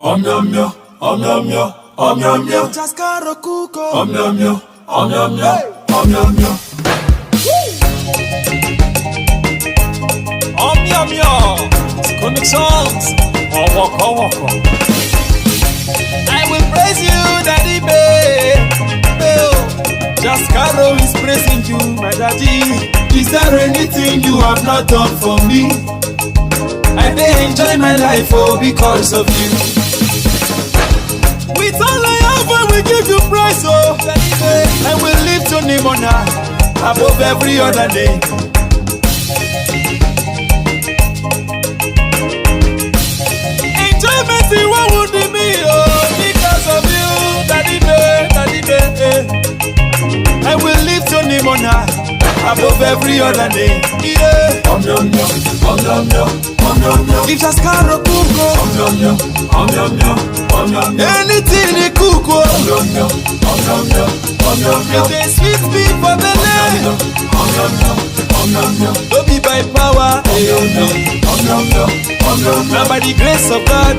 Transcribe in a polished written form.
Om yum yum, om yum yum, om yum yum. Chascaro cuco. Om yum yum, om yum yum, om yum yum. Om yum yum. Comic songs. Waka waka. I will praise you, Daddy Bay. Chascaro is praising you, my daddy. Is there anything you have not done for me? I may enjoy my life, because of you. With all I have, I will give you praise, Daddy Bay. I will lift your name on high, above every other name. Enjoyment in what would be me, because of you, Daddy Bay, Daddy Bay. I will lift your name on high, above every other name. Yeah. Om yum yum, om yum yum, om yum yum. If Chascaro cuco, Om yum yum, om yum yum, om yum yum. anything in cuco, Om yum yum, om yum yum, om yum if yum. they sweet me for the name, Om yum yum, om yum yum. don't be by power, Om yum yum, om yum yum, om yum yum. now by the grace of God.